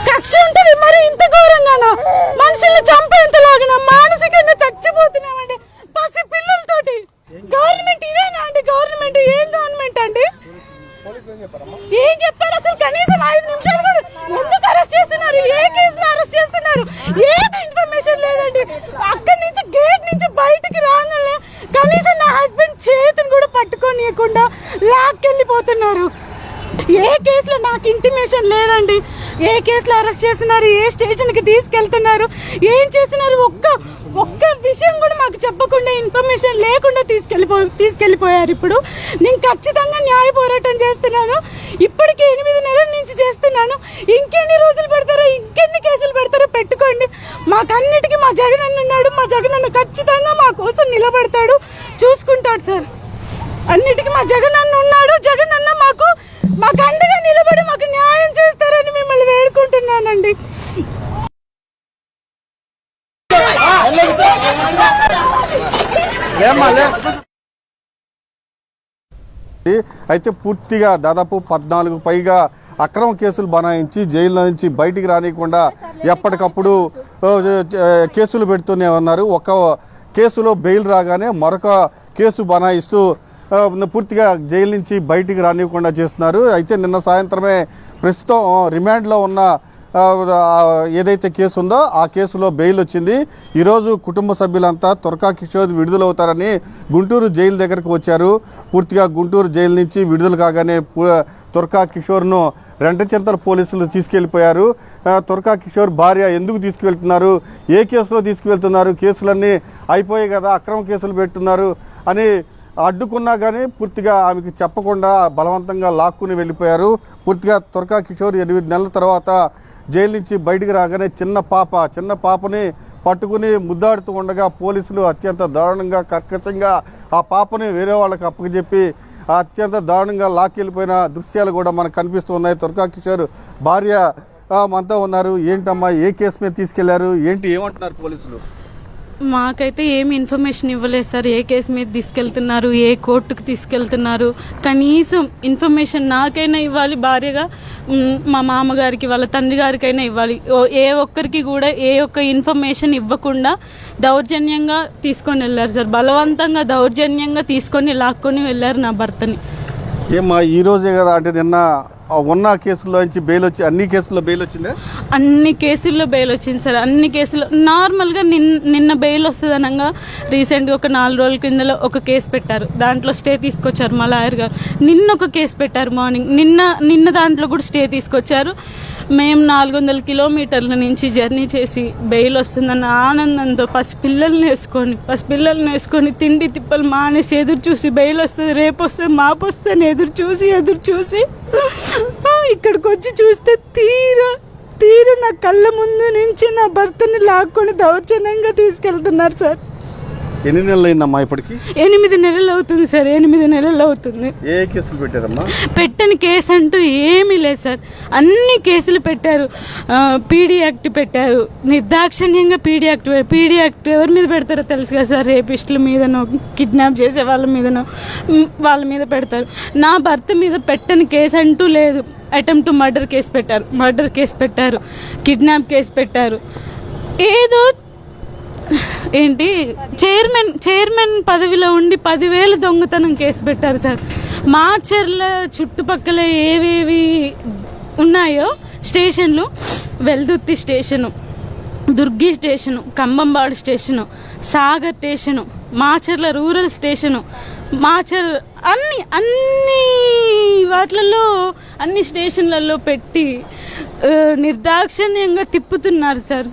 కక్ష ఉంటుంది మరి ఇంత ఘోరంగా మనుషుల్ని చంపేంతలాగా మానసికంగా చచ్చిపోతున్నామండి పసి పిల్లలతోటి. గవర్నమెంట్ ఇదేనా అండి? గవర్నమెంట్ ఏం గవర్నమెంట్ అండి? ఏం చెప్పారు అసలు? కనీసం 5 నిమిషాలు కూడా ఎందుకు అరెస్ట్ చేస్తున్నారు? ఏ కేసులో అరెస్ట్ చేస్తున్నారు? ఏది ఇన్ఫర్మేషన్ లేదండి. అక్కడి నుంచి గేట్ నుంచి బయటికి రాగానే కనీసం నా హస్బెండ్ చేతిని కూడా పట్టుకోనియకుండా లాక్కెళ్ళిపోతున్నారు. ఏ కేసులో నాకు ఇంటిమేషన్ లేదండి. ఏ కేసులో అరెస్ట్ చేస్తున్నారు? ఏ స్టేషన్కి తీసుకెళ్తున్నారు? ఏం చేస్తున్నారు? ఒక్క విషయం కూడా మాకు చెప్పకుండా ఇన్ఫర్మేషన్ లేకుండా తీసుకెళ్ళిపోయారు. ఇప్పుడు నేను ఖచ్చితంగా న్యాయ పోరాటం చేస్తున్నాను. ఇప్పటికీ 8 నెలల నుంచి చేస్తున్నాను. ఇంకెన్ని రోజులు పెడతారో, ఇంకెన్ని కేసులు పెడతారో పెట్టుకోండి. మాకన్నిటికీ మా జగన్ అన్న ఉన్నాడు. మా జగన్ అన్న ఖచ్చితంగా మా కోసం నిలబడతాడు, చూసుకుంటాడు సార్. అన్నిటికీ మా జగన్ అన్న ఉన్నాడు. జగన్ అన్న మాకు అండగా నిలబడి మాకు న్యాయం చేస్తారని మిమ్మల్ని వేడుకుంటున్నానండి. అయితే పూర్తిగా దాదాపు 14 పైగా అక్రమ కేసులు బనాయించి జైల్లో నుంచి బయటికి రానియకుండా ఎప్పటికప్పుడు కేసులు పెడుతూనే ఉన్నారు. ఒక కేసులో బెయిల్ రాగానే మరొక కేసు బనాయిస్తూ పూర్తిగా జైలు నుంచి బయటికి రానివ్వకుండా చేస్తున్నారు. అయితే నిన్న సాయంత్రమే ప్రస్తుతం రిమాండ్లో ఉన్న ఏదైతే కేసు ఉందో ఆ కేసులో బెయిల్ వచ్చింది. ఈరోజు కుటుంబ సభ్యులంతా తురకా కిషోర్ విడుదలవుతారని గుంటూరు జైలు దగ్గరకు వచ్చారు. పూర్తిగా గుంటూరు జైలు నుంచి విడుదల కాగానే తురకా కిషోర్ను రెంటచింతల పోలీసులు తీసుకెళ్లిపోయారు. తురకా కిషోర్ భార్య ఎందుకు తీసుకువెళ్తున్నారు, ఏ కేసులో తీసుకువెళ్తున్నారు, కేసులన్నీ అయిపోయాయి కదా, అక్రమ కేసులు పెడుతున్నారు అని అడ్డుకున్నా కానీ పూర్తిగా ఆమెకు చెప్పకుండా బలవంతంగా లాక్కుని వెళ్ళిపోయారు. పూర్తిగా తురకా కిషోర్ 8 నెలల తర్వాత జైలు నుంచి బయటికి రాగానే చిన్న పాపని పట్టుకుని ముద్దాడుతూ ఉండగా పోలీసులు అత్యంత దారుణంగా కర్కశంగా ఆ పాపని వేరే వాళ్ళకి అప్పచెప్పి అత్యంత దారుణంగా లాక్కెళ్ళిపోయిన దృశ్యాలు కూడా మనకు కనిపిస్తున్నాయి. తురకా కిషోర్ భార్య మనతో ఉన్నారు. ఏంటమ్మా, ఏ కేసు మీద తీసుకెళ్లారు, ఏమంటున్నారు పోలీసులు? మాకైతే ఏమి ఇన్ఫర్మేషన్ ఇవ్వలేదు సార్. ఏ కేసు మీద తీసుకెళ్తున్నారు, ఏ కోర్టుకు తీసుకెళ్తున్నారు, కనీసం ఇన్ఫర్మేషన్ నాకైనా ఇవ్వాలి. భార్యగా మా మామగారికి, వాళ్ళ తండ్రి గారికైనా ఇవ్వాలి. ఏ ఒక్కరికి కూడా ఏ ఒక్క ఇన్ఫర్మేషన్ ఇవ్వకుండా దౌర్జన్యంగా తీసుకొని వెళ్ళారు సార్. బలవంతంగా దౌర్జన్యంగా తీసుకొని లాక్కొని వెళ్ళారు నా భర్తని. ఏమ్మా, ఈ రోజే కదా అంటే నిన్న ఉన్న కేసుల్లో నుంచి బెయిల్ వచ్చి అన్ని కేసుల్లో బెయిల్ వచ్చిందా? అన్ని కేసుల్లో బెయిల్ వచ్చింది సార్. అన్ని కేసుల్లో నార్మల్గా నిన్న బెయిల్ వస్తుంది అనగా రీసెంట్గా ఒక 4 రోజుల కిందలో ఒక కేసు పెట్టారు. దాంట్లో స్టే తీసుకొచ్చారు మా లాయర్ గారు. నిన్న ఒక కేసు పెట్టారు మార్నింగ్. నిన్న దాంట్లో కూడా స్టే తీసుకొచ్చారు. మేము 400 కిలోమీటర్ల నుంచి జర్నీ చేసి బెయిల్ వస్తుందన్న ఆనందంతో పసిపిల్లల్ని వేసుకొని తిండి తిప్పలు మానేసి ఎదురు చూసి బెయిల్ వస్తుంది, రేపు వస్తుంది, మాపు వస్తుంది ఎదురు చూసి ఇక్కడికి వచ్చి చూస్తే తీర నా కళ్ళ ముందు నుంచి నా భర్తని లాక్కొని దౌర్జన్యంగా తీసుకెళ్తున్నారు సార్. ఎన్ని నెలలు అయిందమ్మా ఇప్పటికి? 8 నెలలు అవుతుంది సార్. 8 నెలలు అవుతుంది. ఏ కేసులు పెట్టారమ్మా? పెట్టని కేసు అంటూ ఏమీ లేదు సార్. అన్ని కేసులు పెట్టారు. పీడీ యాక్ట్ పెట్టారు, నిర్దాక్షిణ్యంగా పీడీ యాక్ట్ ఎవరి మీద పెడతారో తెలుసు కదా సార్. రేపిస్టుల మీదనో, కిడ్నాప్ చేసే వాళ్ళ మీద పెడతారు. నా భర్త మీద పెట్టని కేసు అంటూ లేదు. అటెంప్ట్ మర్డర్ కేసు పెట్టారు, కిడ్నాప్ కేసు పెట్టారు. ఏదో ఏంటి చైర్మన్ పదవిలో ఉండి 10,000 దొంగతనం కేసు పెట్టారు సార్. మాచర్ల చుట్టుపక్కల ఏవేవి ఉన్నాయో స్టేషన్లు, Veldurthi station, Durgi station, Kambambadu station, Sagar station, Macherla rural station, అన్ని వాటిలలో అన్ని స్టేషన్లలో పెట్టి నిర్దాక్షిణ్యంగా తిప్పుతున్నారు సార్.